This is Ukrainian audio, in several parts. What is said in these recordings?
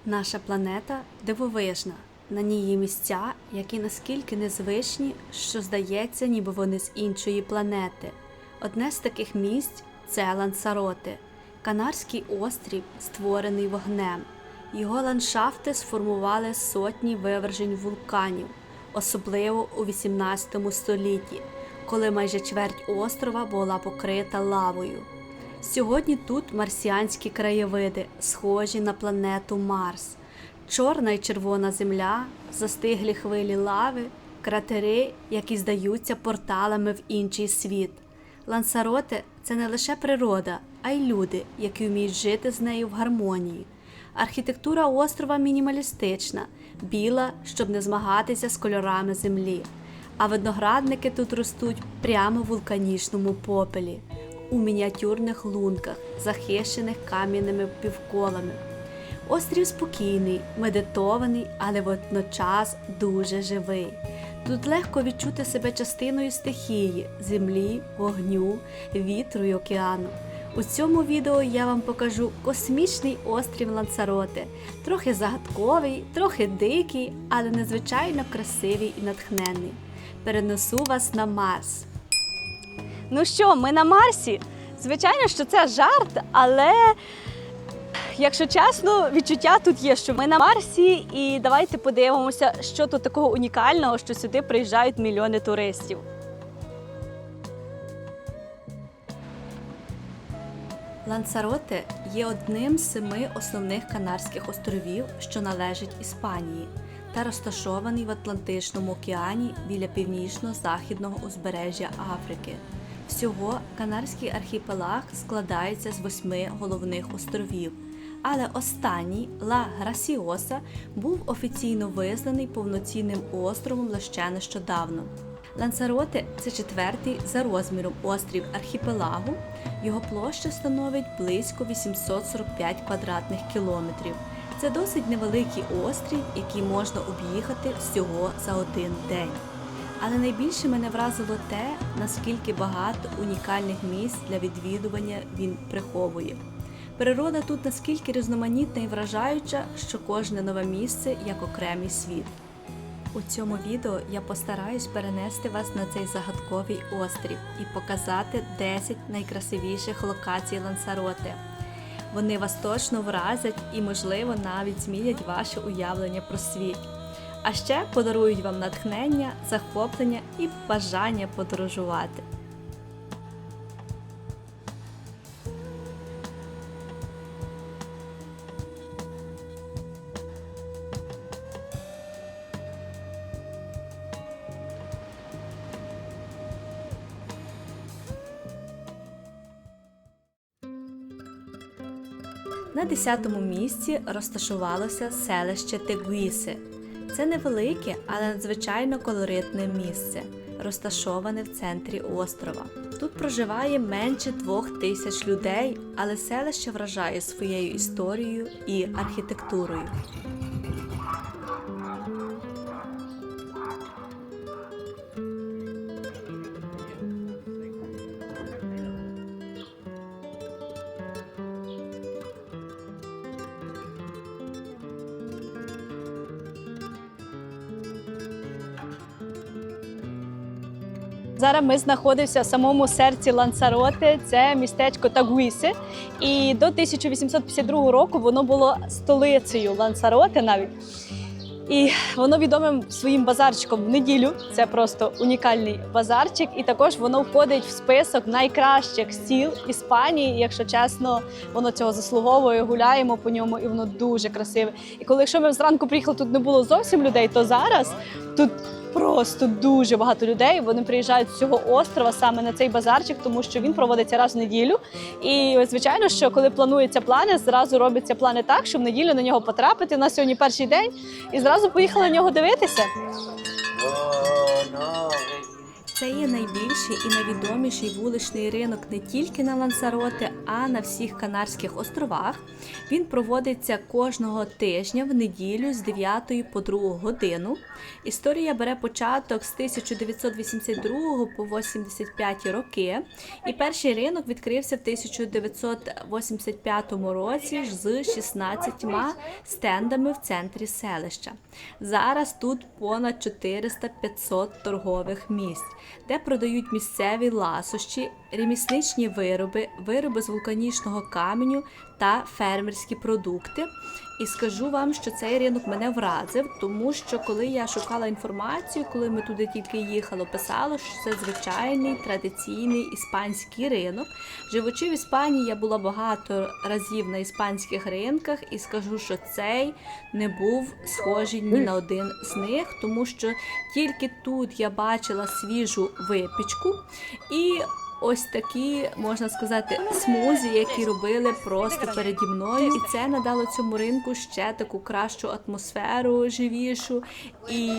Наша планета дивовижна. На ній є місця, які наскільки незвичні, що здається, ніби вони з іншої планети. Одне з таких місць – це Лансароте, Канарський острів, створений вогнем. Його ландшафти сформували сотні вивержень вулканів, особливо у 18 столітті, коли майже чверть острова була покрита лавою. Сьогодні тут марсіанські краєвиди, схожі на планету Марс. Чорна й червона земля, застиглі хвилі лави, кратери, які здаються порталами в інший світ. Лансароте – це не лише природа, а й люди, які вміють жити з нею в гармонії. Архітектура острова мінімалістична, біла, щоб не змагатися з кольорами землі. А виноградники тут ростуть прямо в вулканічному попелі, у мініатюрних лунках, захищених кам'яними півколами. Острів спокійний, медитований, але водночас дуже живий. Тут легко відчути себе частиною стихії – землі, вогню, вітру й океану. У цьому відео я вам покажу космічний острів Лансароте. Трохи загадковий, трохи дикий, але надзвичайно красивий і натхненний. Перенесу вас на Марс. Ну що, ми на Марсі? Звичайно, що це жарт, але, якщо чесно, відчуття тут є, що ми на Марсі, і давайте подивимося, що тут такого унікального, що сюди приїжджають мільйони туристів. Лансароте є одним з 7 основних Канарських островів, що належать Іспанії, та розташований в Атлантичному океані біля північно-західного узбережжя Африки. Всього Канарський архіпелаг складається з 8 головних островів, але останній, Ла Грасіоса, був офіційно визнаний повноцінним островом лише нещодавно. Лансароте – це 4-й за розміром острів архіпелагу, його площа становить близько 845 квадратних кілометрів. Це досить невеликий острів, який можна об'їхати всього за один день. Але найбільше мене вразило те, наскільки багато унікальних місць для відвідування він приховує. Природа тут наскільки різноманітна і вражаюча, що кожне нове місце як окремий світ. У цьому відео я постараюсь перенести вас на цей загадковий острів і показати 10 найкрасивіших локацій Лансароте. Вони вас точно вразять і, можливо, навіть змінять ваше уявлення про світ. А ще подарують вам натхнення, захоплення і бажання подорожувати. На 10-му місці розташувалося селище Тегуїсе. Це невелике, але надзвичайно колоритне місце, розташоване в центрі острова. Тут проживає менше 2000 людей, але селище вражає своєю історією і архітектурою. Зараз ми знаходимося в самому серці Лансароте, це містечко Тагуїсе. І до 1852 року воно було столицею Лансароте навіть. І воно відоме своїм базарчиком в неділю, це просто унікальний базарчик. І також воно входить в список найкращих сіл Іспанії. Якщо чесно, воно цього заслуговує, гуляємо по ньому і воно дуже красиве. І коли якщо ми зранку приїхали, тут не було зовсім людей, то зараз тут просто дуже багато людей. Вони приїжджають з цього острова саме на цей базарчик, тому що він проводиться раз в неділю. І, звичайно, що коли плануються плани, зразу робляться плани так, щоб в неділю на нього потрапити. У нас сьогодні перший день і зразу поїхали на нього дивитися. Це є найбільший і найвідоміший вуличний ринок не тільки на Лансароте, а на всіх Канарських островах. Він проводиться кожного тижня в неділю з 9 по 2 годину. Історія бере початок з 1982 по 85 роки. І перший ринок відкрився в 1985 році з 16 стендами в центрі селища. Зараз тут понад 400-500 торгових місць, де продають місцеві ласощі, ремісничні вироби, вироби з вулканічного каменю та фермерські продукти. І скажу вам, що цей ринок мене вразив, тому що коли я шукала інформацію, коли ми туди тільки їхали, писало, що це звичайний традиційний іспанський ринок. Живучи в Іспанії, я була багато разів на іспанських ринках і скажу, що цей не був схожий ні на один з них, тому що тільки тут я бачила свіжу випічку і ось такі, можна сказати, смузі, які робили просто переді мною. І це надало цьому ринку ще таку кращу атмосферу, живішу. І,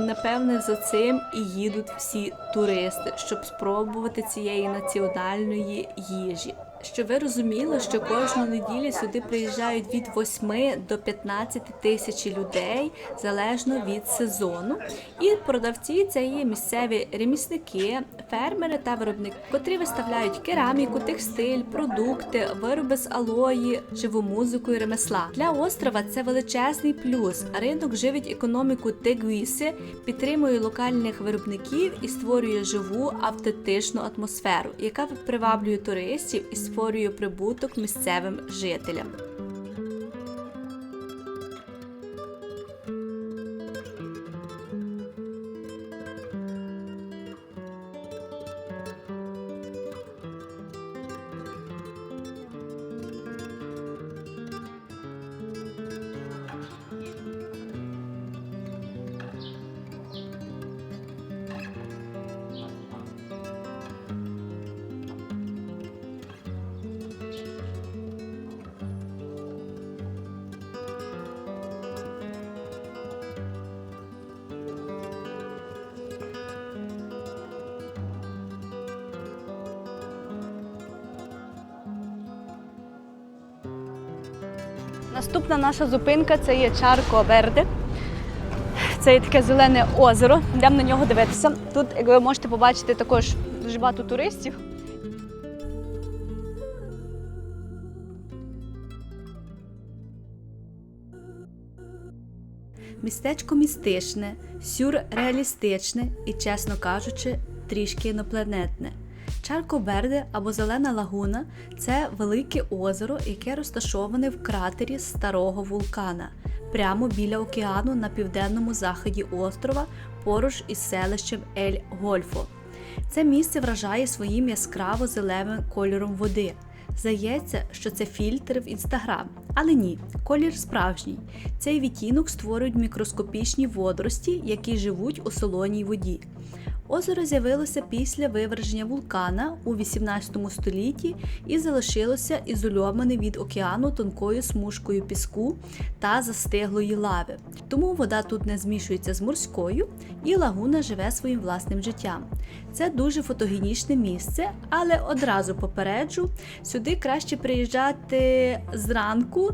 напевне, за цим і їдуть всі туристи, щоб спробувати цієї національної їжі. Щоб ви розуміли, що кожну неділю сюди приїжджають від 8 до 15 тисяч людей, залежно від сезону. І продавці – це є місцеві ремісники, фермери та виробники, котрі виставляють кераміку, текстиль, продукти, вироби з алої, живу музику і ремесла. Для острова це величезний плюс. Ринок живить економіку Тегуіси, підтримує локальних виробників і створює живу, автентичну атмосферу, яка приваблює туристів і створює прибуток місцевим жителям. Наступна наша зупинка – це є Чарко Верде. Це є таке зелене озеро, йдемо на нього дивитися. Тут, як ви можете побачити, також дуже багато туристів. Містечко містичне, сюрреалістичне і, чесно кажучи, трішки інопланетне. Чарко Верде або Зелена лагуна – це велике озеро, яке розташоване в кратері старого вулкана, прямо біля океану на південному заході острова, поруч із селищем Ель-Гольфо. Це місце вражає своїм яскраво зеленим кольором води. Здається, що це фільтр в Інстаграм, але ні, колір справжній. Цей відтінок створюють мікроскопічні водорості, які живуть у солоній воді. Озеро з'явилося після виверження вулкана у 18 столітті і залишилося ізольоване від океану тонкою смужкою піску та застиглої лави. Тому вода тут не змішується з морською і лагуна живе своїм власним життям. Це дуже фотогенічне місце, але одразу попереджу, сюди краще приїжджати зранку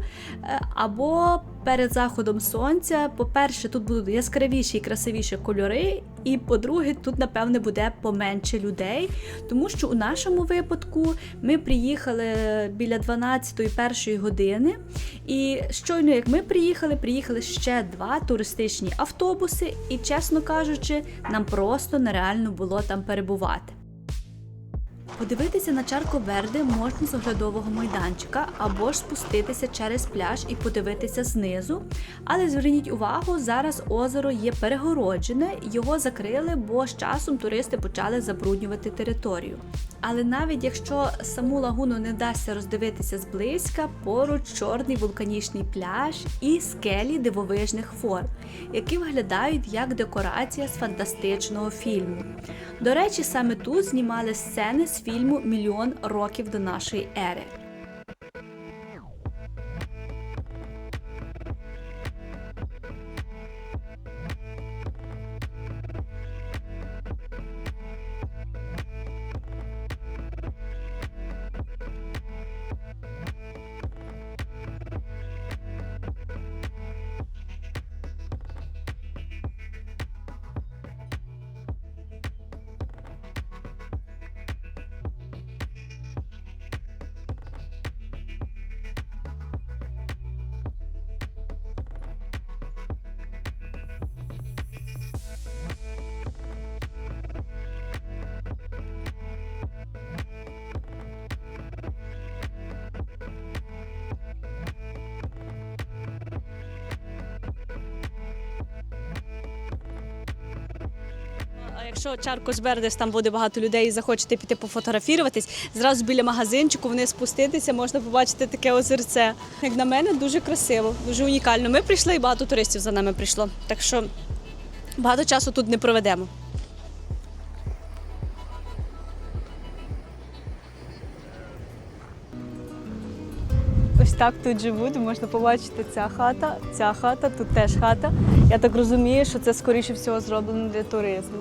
або перед заходом сонця. По-перше, тут будуть яскравіші і красивіші кольори, і по-друге, тут, напевне, буде поменше людей, тому що у нашому випадку ми приїхали біля 12-1 години, і щойно як ми приїхали ще 2 туристичні автобуси, і, чесно кажучи, нам просто нереально було там перебувати. Подивитися на Чарко Верде можна з оглядового майданчика або ж спуститися через пляж і подивитися знизу. Але зверніть увагу, зараз озеро є перегороджене, його закрили, бо з часом туристи почали забруднювати територію. Але навіть якщо саму лагуну не вдасться роздивитися зблизька, поруч чорний вулканічний пляж і скелі дивовижних форм, які виглядають як декорація з фантастичного фільму. До речі, саме тут знімали сцени з фільму «Мільйон років до нашої ери». Якщо Чаркос Вердес, там буде багато людей і захочете піти пофотографіруватись, зразу біля магазинчику вниз спуститися, можна побачити таке озерце. Як на мене, дуже красиво, дуже унікально. Ми прийшли і багато туристів за нами прийшло, так що багато часу тут не проведемо. Ось так тут живуть, можна побачити ця хата, тут теж хата. Я так розумію, що це, скоріше всього, зроблено для туризму.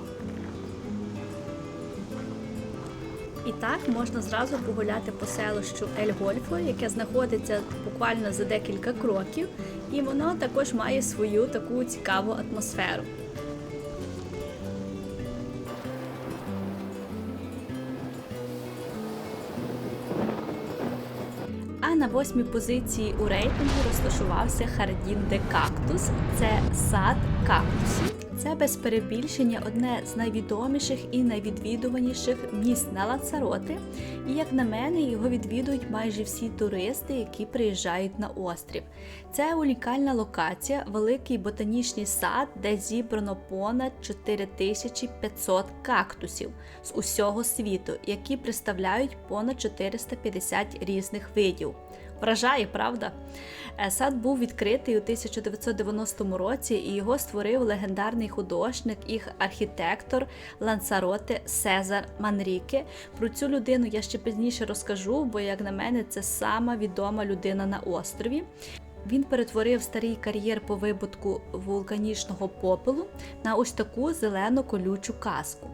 І так можна зразу погуляти по селищу Ель-Гольфо, яке знаходиться буквально за декілька кроків, і воно також має свою таку цікаву атмосферу. А на 8-й позиції у рейтингу розташувався Хардін де Кактус. Це сад кактусів. Це без перебільшення одне з найвідоміших і найвідвідуваніших місць на Лансароте. І, як на мене, його відвідують майже всі туристи, які приїжджають на острів. Це унікальна локація, великий ботанічний сад, де зібрано понад 4500 кактусів з усього світу, які представляють понад 450 різних видів. Вражає, правда? Сад був відкритий у 1990 році, і його створив легендарний художник і архітектор Лансароте Сезар Манріке. Про цю людину я ще пізніше розкажу, бо, як на мене, це сама відома людина на острові. Він перетворив старий кар'єр по видобутку вулканічного попелу на ось таку зелену колючу казку.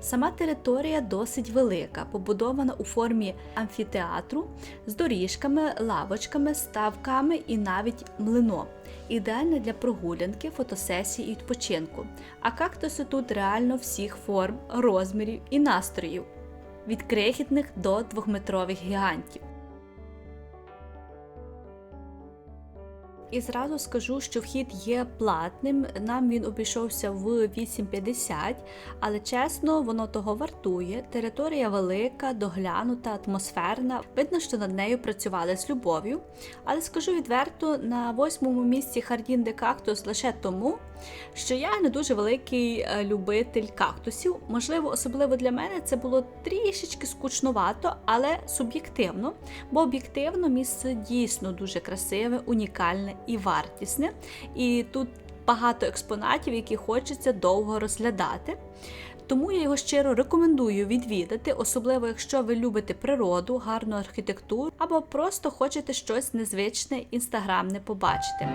Сама територія досить велика, побудована у формі амфітеатру з доріжками, лавочками, ставками і навіть млином. Ідеальна для прогулянки, фотосесій і відпочинку. А кактуси тут реально всіх форм, розмірів і настроїв. Від крихітних до 2-метрових гігантів. І зразу скажу, що вхід є платним, нам він обійшовся в 8,50, але чесно, воно того вартує. Територія велика, доглянута, атмосферна, видно, що над нею працювали з любов'ю. Але скажу відверто, на 8-му місці Хардін де Кактус лише тому, що я не дуже великий любитель кактусів. Можливо, особливо для мене це було трішечки скучновато, але суб'єктивно, бо об'єктивно місце дійсно дуже красиве, унікальне і вартісне. І тут багато експонатів, які хочеться довго розглядати. Тому я його щиро рекомендую відвідати, особливо якщо ви любите природу, гарну архітектуру або просто хочете щось незвичне, інстаграмне побачити.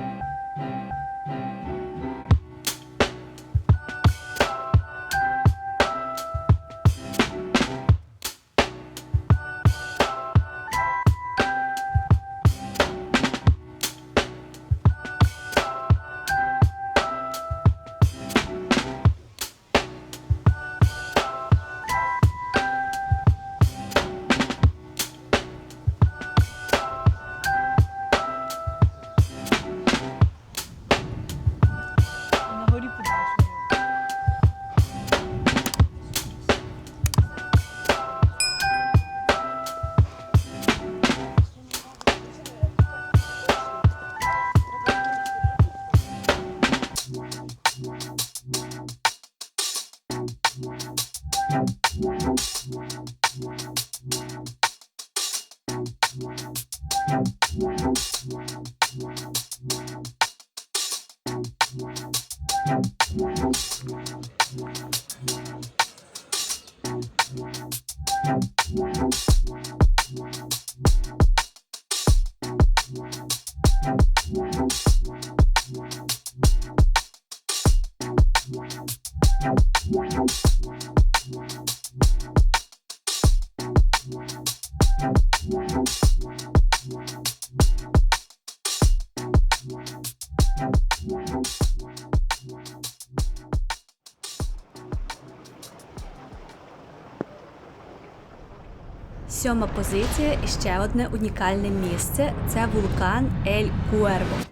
Сьома позиція і ще одне унікальне місце – це вулкан Ель-Куерво.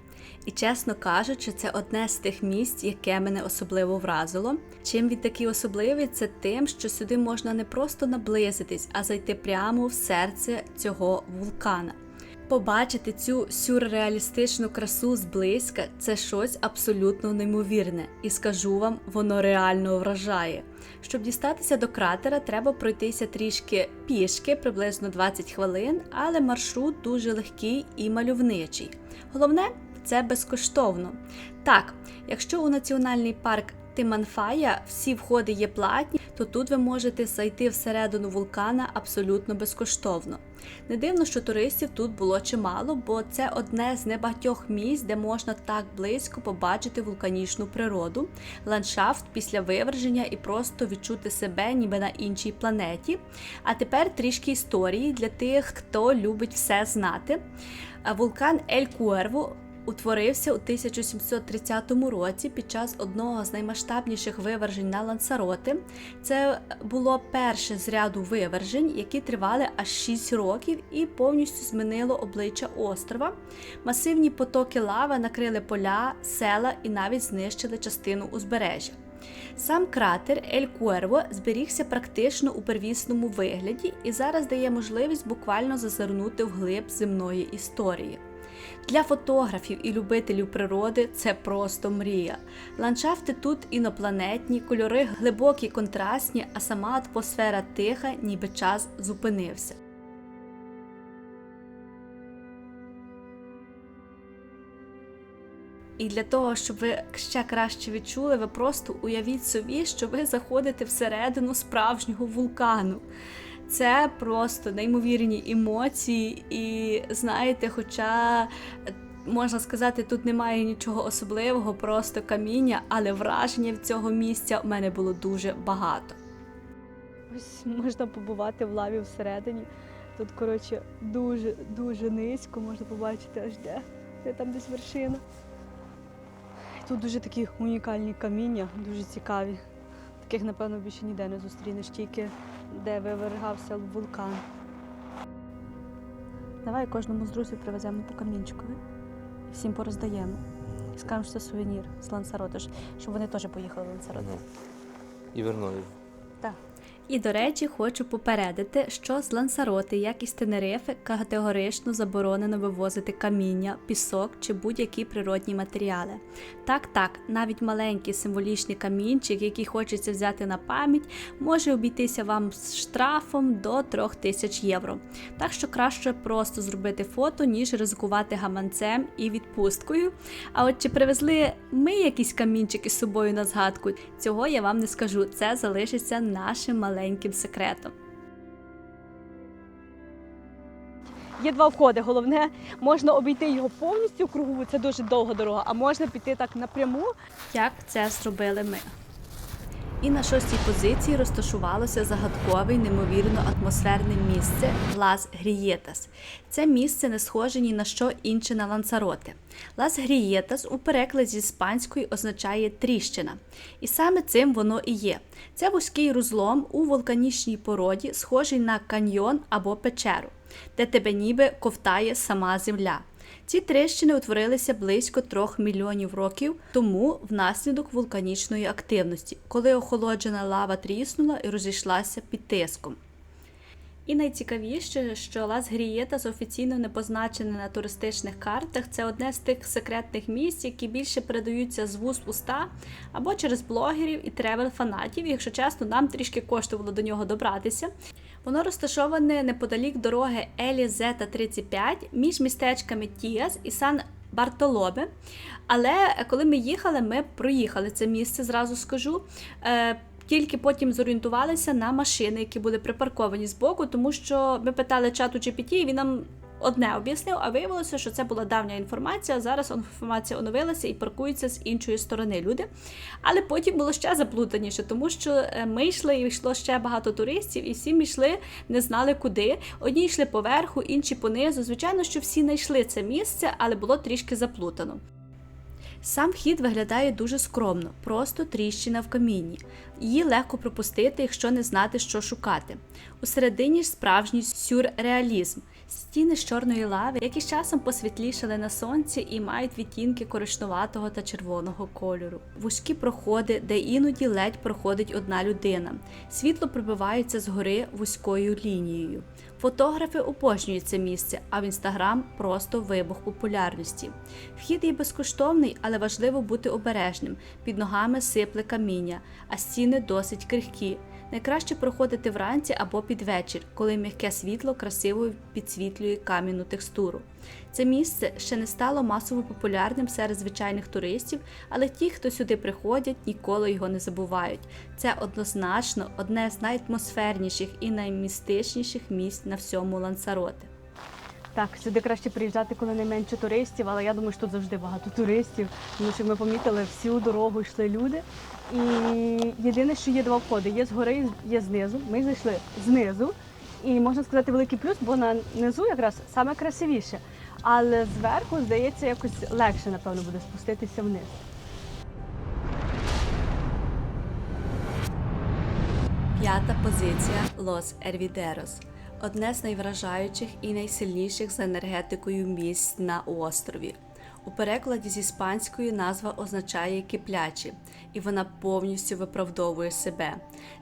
І, чесно кажучи, це одне з тих місць, яке мене особливо вразило. Чим він такий особливий, це тим, що сюди можна не просто наблизитись, а зайти прямо в серце цього вулкана. Побачити цю сюрреалістичну красу зблизька – це щось абсолютно неймовірне. І скажу вам, воно реально вражає. Щоб дістатися до кратера, треба пройтися трішки пішки, приблизно 20 хвилин, але маршрут дуже легкий і мальовничий. Головне – це безкоштовно. Так, якщо у національний парк Тиманфая всі входи є платні, то тут ви можете зайти всередину вулкана абсолютно безкоштовно. Не дивно, що туристів тут було чимало, бо це одне з небагатьох місць, де можна так близько побачити вулканічну природу, ландшафт після виверження і просто відчути себе ніби на іншій планеті. А тепер трішки історії для тих, хто любить все знати. Вулкан Ель-Куерво утворився у 1730 році під час одного з наймасштабніших вивержень на Лансароте. Це було перше з ряду вивержень, які тривали аж 6 років і повністю змінило обличчя острова. Масивні потоки лави накрили поля, села і навіть знищили частину узбережжя. Сам кратер Ель-Куерво зберігся практично у первісному вигляді і зараз дає можливість буквально зазирнути вглиб земної історії. Для фотографів і любителів природи це просто мрія. Ландшафти тут інопланетні, кольори глибокі, контрастні, а сама атмосфера тиха, ніби час зупинився. І для того, щоб ви ще краще відчули, ви просто уявіть собі, що ви заходите всередину справжнього вулкану. Це просто неймовірні емоції і, знаєте, хоча, можна сказати, тут немає нічого особливого, просто каміння, але враження від цього місця в мене було дуже багато. Ось можна побувати в лаві всередині. Тут, коротше, дуже низько, можна побачити аж де там десь вершина. Тут дуже такі унікальні каміння, дуже цікаві. Таких, напевно, більше ніде не зустрінеш, тільки де вивергався вулкан. Давай кожному з друзів привеземо по камінчикові. Всім пороздаємо. І скажемо, що це сувенір з Лансарота, щоб вони теж поїхали в Лансарот. І вернули. Так. І, до речі, хочу попередити, що з Лансароти, як і з Тенерифи, категорично заборонено вивозити каміння, пісок чи будь-які природні матеріали. Так, навіть маленький символічний камінчик, який хочеться взяти на пам'ять, може обійтися вам з штрафом до 3000 євро. Так що краще просто зробити фото, ніж ризикувати гаманцем і відпусткою. А от чи привезли ми якісь камінчики з собою на згадку, цього я вам не скажу, це залишиться нашим маленьким секретом. Є два входи. Головне, можна обійти його повністю кругову, це дуже довга дорога, а можна піти так напряму. Як це зробили ми. І на 6-й позиції розташувалося загадкове, неймовірно атмосферне місце Лас Грієтас. Це місце не схоже ні на що інше на Лансароте. Лас Грієтас у перекладі з іспанської означає «тріщина». І саме цим воно і є. Це вузький розлом у вулканічній породі, схожий на каньйон або печеру, де тебе ніби ковтає сама земля. Ці тріщини утворилися близько 3 мільйонів років тому внаслідок вулканічної активності, коли охолоджена лава тріснула і розійшлася під тиском. І найцікавіше, що Лас Грієтас офіційно не позначене на туристичних картах, це одне з тих секретних місць, які більше передаються з вуст в уста або через блогерів і тревел-фанатів. І, якщо чесно, нам трішки коштувало до нього добратися. Воно розташоване неподалік дороги Елізета 35 між містечками Тіас і Сан-Бартолобе. Але коли ми їхали, ми проїхали це місце, зразу скажу. Тільки потім зорієнтувалися на машини, які були припарковані збоку, тому що ми питали чату GPT, і він нам одне об'яснив, а виявилося, що це була давня інформація, зараз інформація оновилася і паркується з іншої сторони люди. Але потім було ще заплутаніше, тому що ми йшли і йшло ще багато туристів, і всі йшли, не знали куди. Одні йшли поверху, інші понизу. Звичайно, що всі знайшли це місце, але було трішки заплутано. Сам вхід виглядає дуже скромно, просто тріщина в камінні. Її легко пропустити, якщо не знати, що шукати. Усередині ж справжній сюрреалізм. Стіни з чорної лави, які з часом посвітлішали на сонці і мають відтінки коричневатого та червоного кольору. Вузькі проходи, де іноді ледь проходить одна людина. Світло пробивається згори вузькою лінією. Фотографи обожнюють це місце, а в Інстаграм просто вибух популярності. Вхід є безкоштовний, але важливо бути обережним. Під ногами сипле каміння, а стіни досить крихкі. Найкраще проходити вранці або під вечір, коли м'яке світло красиво підсвітлює кам'яну текстуру. Це місце ще не стало масово популярним серед звичайних туристів, але ті, хто сюди приходять, ніколи його не забувають. Це однозначно одне з найатмосферніших і наймістичніших місць на всьому Лансароте. Так, сюди краще приїжджати, коли найменше туристів, але я думаю, що тут завжди багато туристів, тому що ми помітили, всю дорогу йшли люди. І єдине, що є два входи, є згори, є знизу. Ми зайшли знизу, і можна сказати великий плюс, бо на низу якраз саме красивіше. Але зверху, здається, якось легше, напевно, буде спуститися вниз. П'ята позиція – Лос Ервідерос. Одне з найвражаючих і найсильніших за енергетикою місць на острові. У перекладі з іспанської назва означає «киплячі», і вона повністю виправдовує себе.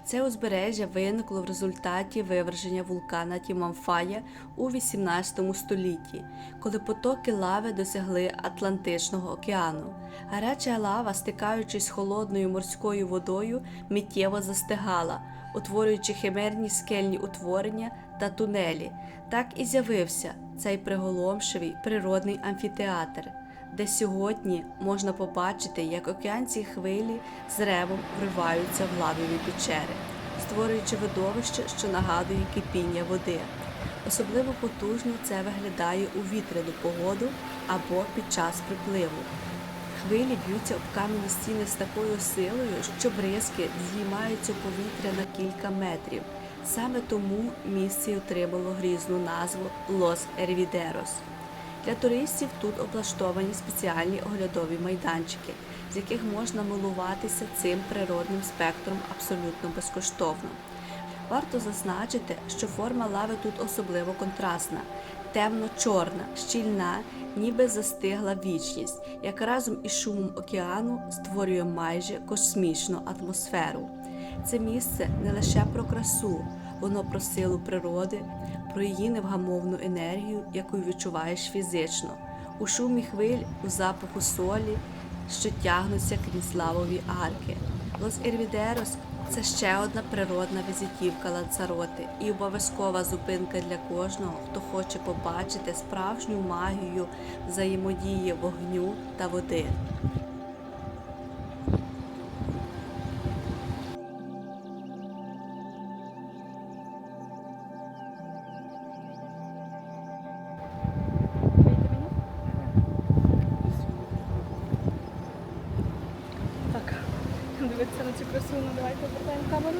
Це узбережжя виникло в результаті виверження вулкана Тіманфая у 18 столітті, коли потоки лави досягли Атлантичного океану. Гаряча лава, стикаючись з холодною морською водою, миттєво застигала, утворюючи химерні скельні утворення та тунелі. Так і з'явився цей приголомшивий природний амфітеатр, де сьогодні можна побачити, як океанські хвилі з ревом вриваються в лавові печери, створюючи видовище, що нагадує кипіння води. Особливо потужно це виглядає у вітряну погоду або під час припливу. Хвилі б'ються об кам'яні стіни з такою силою, що бризки здіймаються у повітря на кілька метрів. Саме тому місце й отримало грізну назву Лос Ервідерос. Для туристів тут облаштовані спеціальні оглядові майданчики, з яких можна милуватися цим природним спектром абсолютно безкоштовно. Варто зазначити, що форма лави тут особливо контрастна, темно-чорна, щільна, ніби застигла вічність, яка разом із шумом океану створює майже космічну атмосферу. Це місце не лише про красу, воно про силу природи, про її невгамовну енергію, яку відчуваєш фізично, у шумі хвиль, у запаху солі, що тягнуться крізь лавові арки. Лос Ервідерос – це ще одна природна візитівка Лансароти і обов'язкова зупинка для кожного, хто хоче побачити справжню магію взаємодії вогню та води. Так, дивіться на цю красу, ну давайте повертаємо камеру.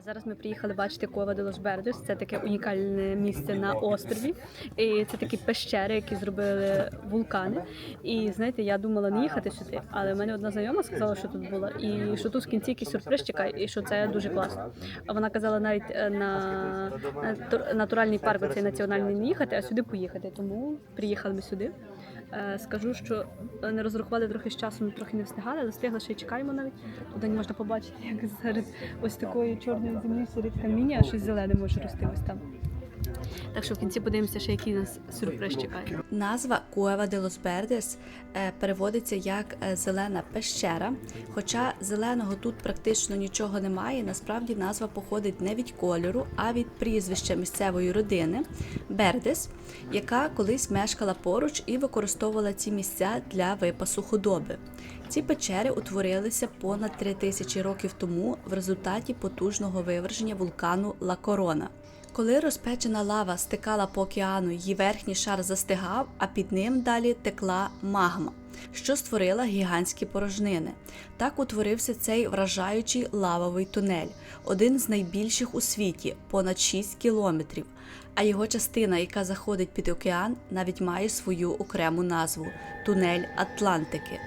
А зараз ми приїхали бачити Кова де лос Вердес. Це таке унікальне місце на острові. І це такі пещери, які зробили вулкани. І знаєте, я думала не їхати сюди, але в мене одна знайома сказала, що тут була, і що тут в кінці якийсь сюрприз чекає, і що це дуже класно. А вона казала навіть на натуральний парк, цей національний, не їхати, а сюди поїхати. Тому приїхали ми сюди. Скажу, що не розрахували трохи з часом, трохи не встигали, але встигли, ще й чекаємо навіть. Туди не можна побачити, як серед ось такої чорної землі, серед каміння, а щось зелене може рости ось там. Так що в кінці подивимося, ще який нас сюрприз чекає. Назва Cueva de los Verdes переводиться як «зелена пещера». Хоча зеленого тут практично нічого немає, насправді назва походить не від кольору, а від прізвища місцевої родини Бердес, яка колись мешкала поруч і використовувала ці місця для випасу худоби. Ці печери утворилися понад 3000 років тому в результаті потужного виверження вулкану Ла Корона. Коли розпечена лава стикала по океану, її верхній шар застигав, а під ним далі текла магма, що створила гігантські порожнини. Так утворився цей вражаючий лавовий тунель, один з найбільших у світі, понад 6 кілометрів, а його частина, яка заходить під океан, навіть має свою окрему назву – тунель Атлантики.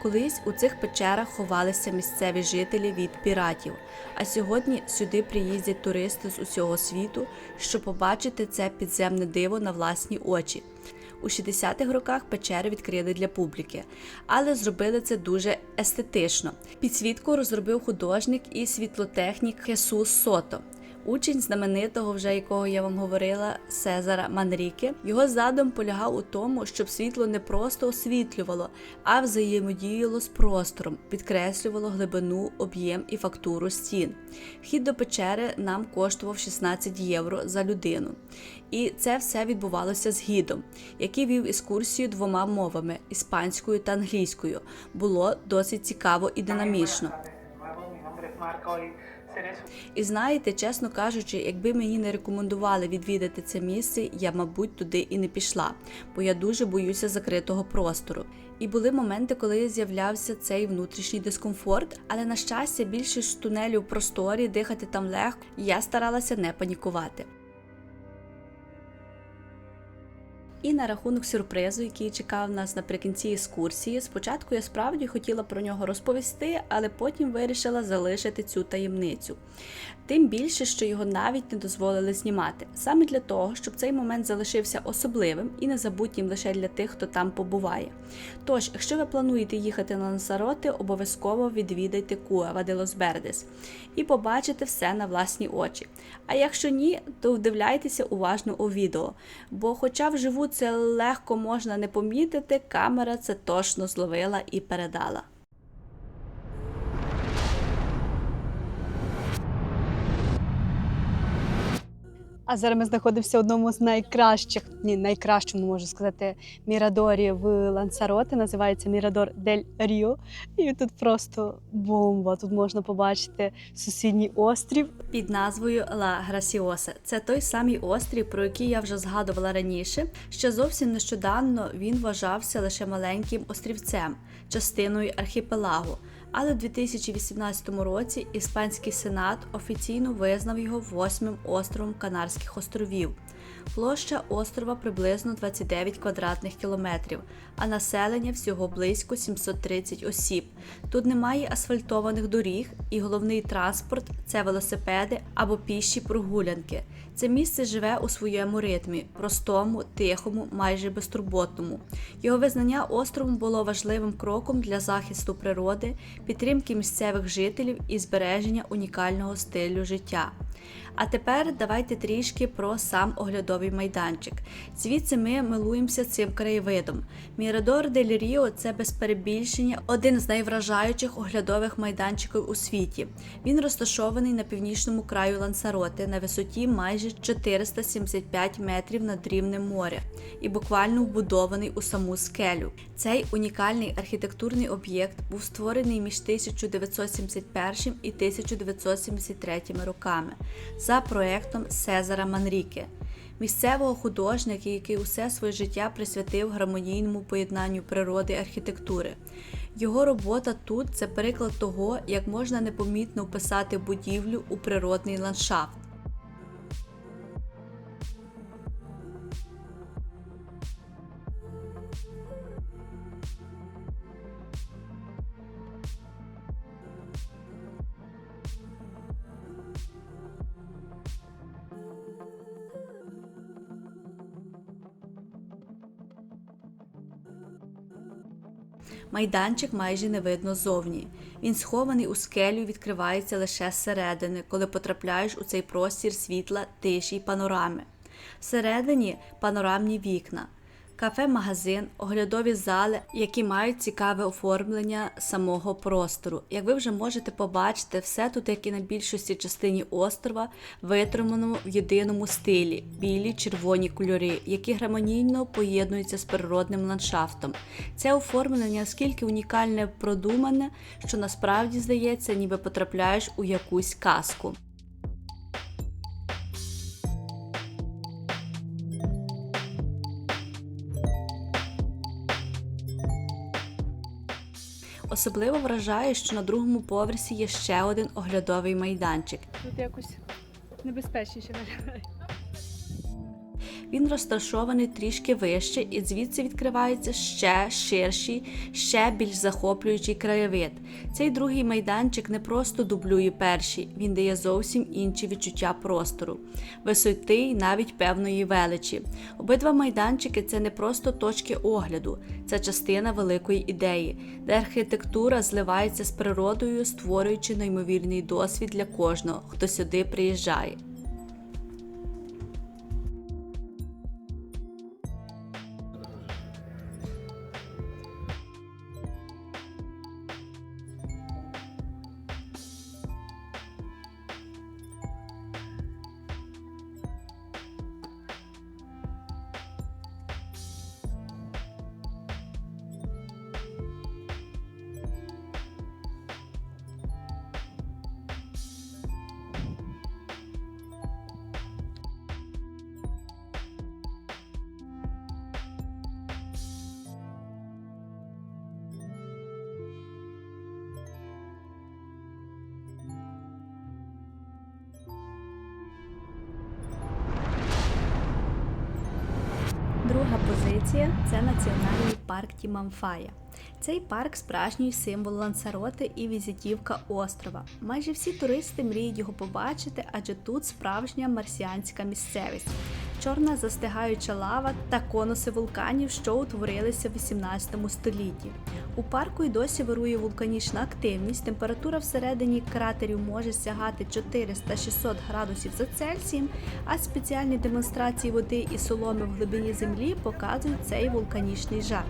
Колись у цих печерах ховалися місцеві жителі від піратів, а сьогодні сюди приїздять туристи з усього світу, щоб побачити це підземне диво на власні очі. У 60-х роках печери відкрили для публіки, але зробили це дуже естетично. Підсвітку розробив художник і світлотехнік Хесус Сото. Учень знаменитого, вже якого я вам говорила, Сезара Манріке. Його задум полягав у тому, щоб світло не просто освітлювало, а взаємодіяло з простором, підкреслювало глибину, об'єм і фактуру стін. Вхід до печери нам коштував 16 євро за людину. І це все відбувалося з гідом, який вів екскурсію двома мовами – іспанською та англійською. Було досить цікаво і динамічно. І знаєте, чесно кажучи, якби мені не рекомендували відвідати це місце, я, мабуть, туди і не пішла, бо я дуже боюся закритого простору. І були моменти, коли з'являвся цей внутрішній дискомфорт, але, на щастя, більшість тунелів в просторі, дихати там легко, і я старалася не панікувати. І на рахунок сюрпризу, який чекав нас наприкінці екскурсії, спочатку я справді хотіла про нього розповісти, але потім вирішила залишити цю таємницю. Тим більше, що його навіть не дозволили знімати. Саме для того, щоб цей момент залишився особливим і незабутнім лише для тих, хто там побуває. Тож, якщо ви плануєте їхати на Лансароте, обов'язково відвідайте Cueva de los Verdes і побачите все на власні очі. А якщо ні, то вдивляйтеся уважно у відео, бо хоча вживу це легко можна не помітити, камера це точно зловила і передала. А зараз ми знаходимося в одному з найкращому, можу сказати, мірадорів в Лансароте. Називається Мірадор дель Ріо. І тут просто бомба. Тут можна побачити сусідній острів. Під назвою Ла Грасіоса. Це той самий острів, про який я вже згадувала раніше. Ще зовсім нещодавно він вважався лише маленьким острівцем, частиною архіпелагу. Але в 2018 році Іспанський Сенат офіційно визнав його 8-м островом Канарських островів. Площа острова приблизно 29 квадратних кілометрів, а населення всього близько 730 осіб. Тут немає асфальтованих доріг і головний транспорт – це велосипеди або піші прогулянки. Це місце живе у своєму ритмі – простому, тихому, майже безтурботному. Його визнання островом було важливим кроком для захисту природи, підтримки місцевих жителів і збереження унікального стилю життя. А тепер давайте трішки про сам оглядовий майданчик. Звідси ми милуємося цим краєвидом. Мірадор дель Ріо – це без перебільшення один з найвражаючих оглядових майданчиків у світі. Він розташований на північному краю Лансароте на висоті майже 475 метрів над рівнем моря і буквально вбудований у саму скелю. Цей унікальний архітектурний об'єкт був створений між 1971 і 1973 роками за проєктом Сезара Манріке, місцевого художника, який усе своє життя присвятив гармонійному поєднанню природи і архітектури. Його робота тут – це приклад того, як можна непомітно вписати будівлю у природний ландшафт. Майданчик майже не видно ззовні. Він схований у скелю і відкривається лише зсередини, коли потрапляєш у цей простір світла, тиші й панорами. Всередині панорамні вікна, кафе-магазин, оглядові зали, які мають цікаве оформлення самого простору. Як ви вже можете побачити, все тут, як і на більшості частині острова, витримано в єдиному стилі – білі, червоні кольори, які гармонійно поєднуються з природним ландшафтом. Це оформлення наскільки унікальне, продумане, що насправді здається, ніби потрапляєш у якусь казку. Особливо вражає, що на другому поверсі є ще один оглядовий майданчик. Тут якось небезпечніше виглядає. Він розташований трішки вище, і звідси відкривається ще ширший, ще більш захоплюючий краєвид. Цей другий майданчик не просто дублює перший, він дає зовсім інші відчуття простору, висоти й навіть певної величі. Обидва майданчики – це не просто точки огляду, це частина великої ідеї, де архітектура зливається з природою, створюючи неймовірний досвід для кожного, хто сюди приїжджає. Друга позиція – це національний парк Тімамфая. Цей парк – справжній символ Лансароте і візитівка острова. Майже всі туристи мріють його побачити, адже тут справжня марсіанська місцевість. Чорна застигаюча лава та конуси вулканів, що утворилися в 18 столітті. У парку й досі вирує вулканічна активність, температура всередині кратерів може сягати 400-600 градусів за Цельсієм, а спеціальні демонстрації води і соломи в глибині землі показують цей вулканічний жар.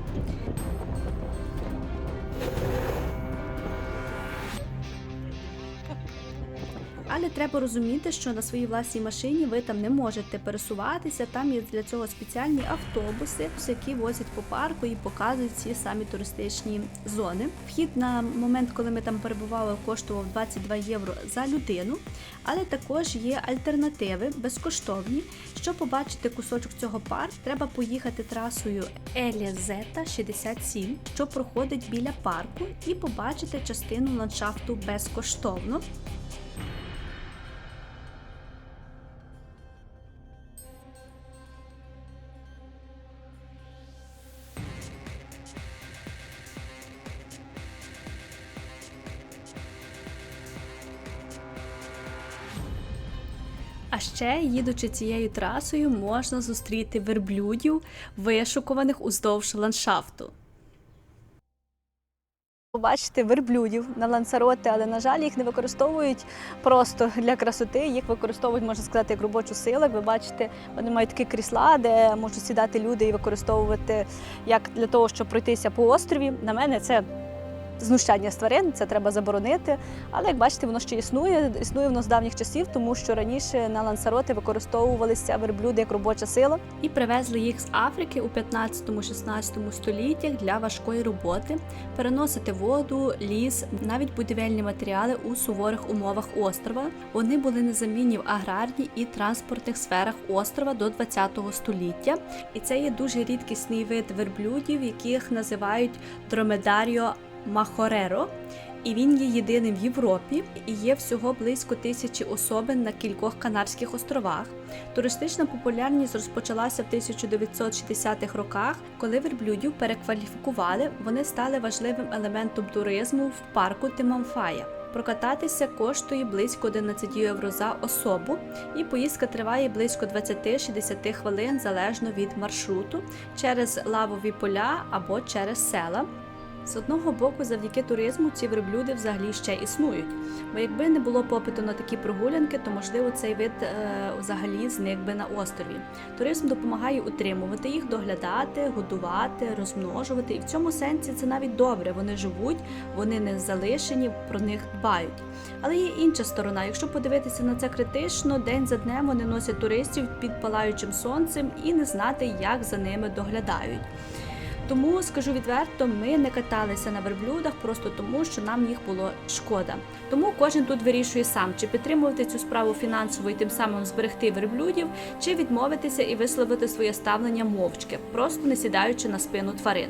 Але треба розуміти, що на своїй власній машині ви там не можете пересуватися, там є для цього спеціальні автобуси, які возять по парку і показують ці самі туристичні зони. Вхід на момент, коли ми там перебували, коштував 22 євро за людину, але також є альтернативи, безкоштовні. Щоб побачити кусочок цього парку, треба поїхати трасою Елізета 67, що проходить біля парку, і побачити частину ландшафту безкоштовно. А ще, їдучи цією трасою, можна зустріти верблюдів, вишукуваних уздовж ландшафту. Побачити верблюдів на Лансароте, але, на жаль, їх не використовують просто для красоти, їх використовують, можна сказати, як робочу силу. Як ви бачите, вони мають такі крісла, де можуть сідати люди і використовувати як для того, щоб пройтися по острові. На мене це знущання з тварин, це треба заборонити. Але, як бачите, воно ще існує воно з давніх часів, тому що раніше на Лансароте використовувалися верблюди як робоча сила. І привезли їх з Африки у 15-16 століттях для важкої роботи, переносити воду, ліс, навіть будівельні матеріали у суворих умовах острова. Вони були незамінні в аграрній і транспортних сферах острова до 20 століття. І це є дуже рідкісний вид верблюдів, яких називають дромедаріо махореро, і він є єдиним в Європі, і є всього близько 1000 особин на кількох Канарських островах. Туристична популярність розпочалася в 1960-х роках, коли верблюдів перекваліфікували, вони стали важливим елементом туризму в парку Тімамфая. Прокататися коштує близько 11 євро за особу, і поїздка триває близько 20-60 хвилин залежно від маршруту, через лавові поля або через села. З одного боку, завдяки туризму ці верблюди взагалі ще існують. Бо якби не було попиту на такі прогулянки, то, можливо, цей вид взагалі зник би на острові. Туризм допомагає утримувати їх, доглядати, годувати, розмножувати. І в цьому сенсі це навіть добре. Вони живуть, вони не залишені, про них дбають. Але є інша сторона. Якщо подивитися на це критично, день за днем вони носять туристів під палаючим сонцем і не знати, як за ними доглядають. Тому, скажу відверто, ми не каталися на верблюдах просто тому, що нам їх було шкода. Тому кожен тут вирішує сам, чи підтримувати цю справу фінансово і тим самим зберегти верблюдів, чи відмовитися і висловити своє ставлення мовчки, просто не сідаючи на спину тварин.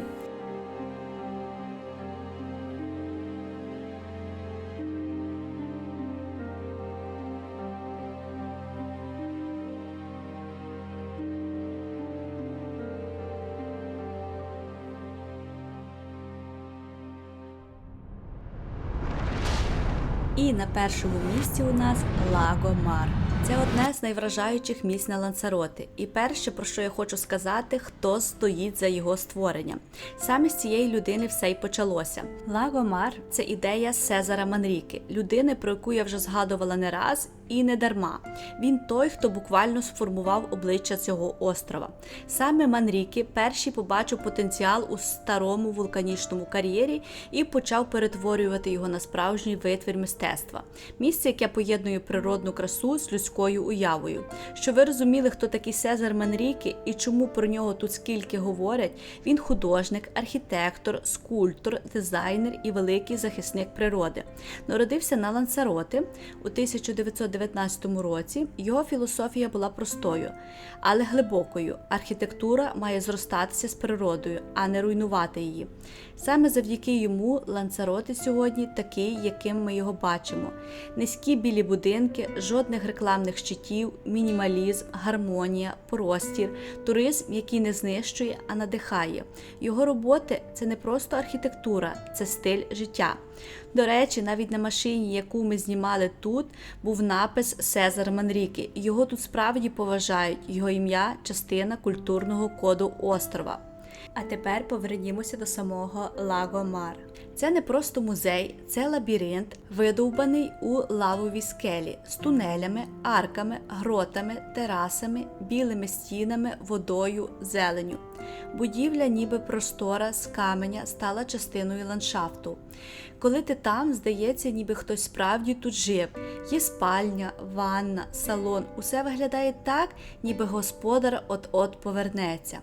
І на першому місці у нас Лаго Мар. Це одне з найвражаючих місць на Лансароте. І перше, про що я хочу сказати, хто стоїть за його створенням. Саме з цієї людини все й почалося. Лаго Мар – це ідея Сезара Манріки, людини, про яку я вже згадувала не раз, і не дарма. Він той, хто буквально сформував обличчя цього острова. Саме Манріки перший побачив потенціал у старому вулканічному кар'єрі і почав перетворювати його на справжній витвір мистецтва. Місце, яке поєднує природну красу з людською уявою. Щоб ви розуміли, хто такий Сезар Манріки і чому про нього тут скільки говорять, він художник, архітектор, скульптор, дизайнер і великий захисник природи. Народився на Лансароте у 1919 році. Його філософія була простою, але глибокою. Архітектура має зростатися з природою, а не руйнувати її. Саме завдяки йому Лансароте сьогодні такий, яким ми його бачимо. Низькі білі будинки, жодних рекламних щитів, мінімалізм, гармонія, простір, туризм, який не знищує, а надихає. Його роботи – це не просто архітектура, це стиль життя. До речі, навіть на машині, яку ми знімали тут, був напис «Сезар Манріки». Його тут справді поважають, його ім'я – частина культурного коду острова. А тепер повернімося до самого Лаго Мар. Це не просто музей, це лабіринт, видовбаний у лавовій скелі, з тунелями, арками, гротами, терасами, білими стінами, водою, зеленню. Будівля, ніби простора з каменя, стала частиною ландшафту. Коли ти там, здається, ніби хтось справді тут жив. Є спальня, ванна, салон. Усе виглядає так, ніби господар от-от повернеться.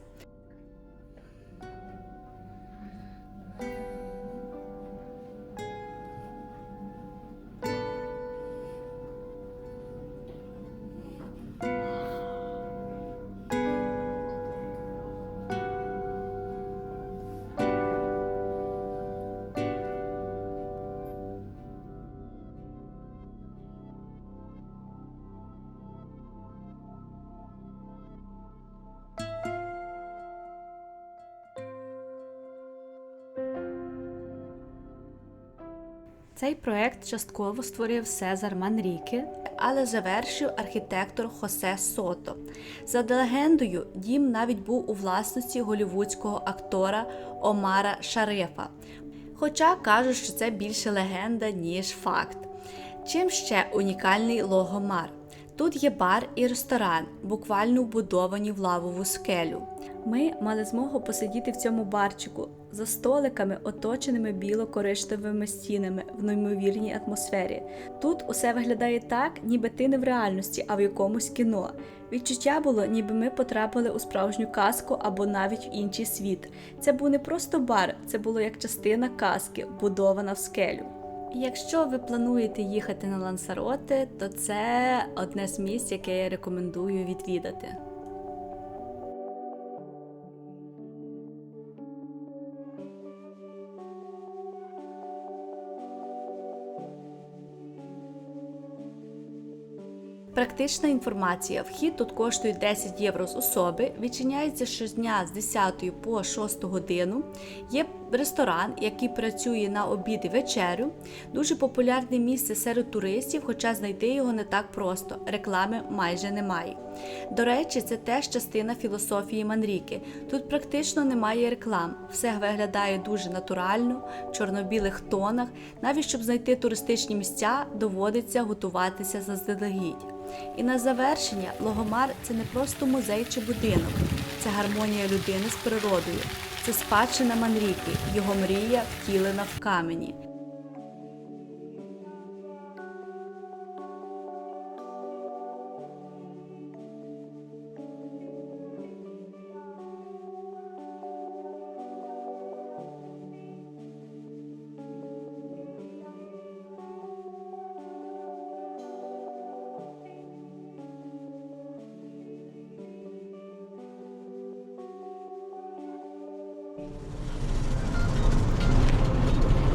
Цей проект частково створив Сезар Манріки, але завершив архітектор Хосе Сото. За легендою, дім навіть був у власності голлівудського актора Омара Шарифа. Хоча кажуть, що це більше легенда, ніж факт. Чим ще унікальний Лаго Мар? Тут є бар і ресторан, буквально вбудовані в лавову скелю. Ми мали змогу посидіти в цьому барчику за столиками, оточеними біло-коричневими стінами в неймовірній атмосфері. Тут усе виглядає так, ніби ти не в реальності, а в якомусь кіно. Відчуття було, ніби ми потрапили у справжню казку або навіть в інший світ. Це був не просто бар, це було як частина казки, вбудована в скелю. Якщо ви плануєте їхати на Лансароте, то це одне з місць, яке я рекомендую відвідати. Практична інформація. Вхід тут коштує 10 євро з особи, відчиняється щодня з 10 по 6 годину. Є Ресторан, який працює на обід і вечерю, дуже популярне місце серед туристів, хоча знайти його не так просто, реклами майже немає. До речі, це теж частина філософії Манріки. Тут практично немає реклам, все виглядає дуже натурально, в чорно-білих тонах, навіть щоб знайти туристичні місця, доводиться готуватися заздалегідь. І на завершення, Логомар – це не просто музей чи будинок, це гармонія людини з природою, це спадщина Манріки, його мрія втілена в камені.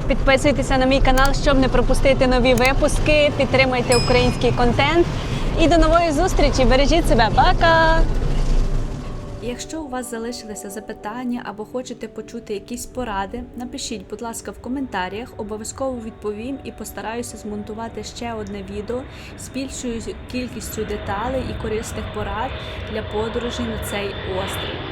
Підписуйтеся на мій канал, щоб не пропустити нові випуски, підтримуйте український контент. І до нової зустрічі, бережіть себе, пока! Якщо у вас залишилися запитання або хочете почути якісь поради, напишіть, будь ласка, в коментарях, обов'язково відповім і постараюся змонтувати ще одне відео з більшою кількістю деталей і корисних порад для подорожей на цей острів.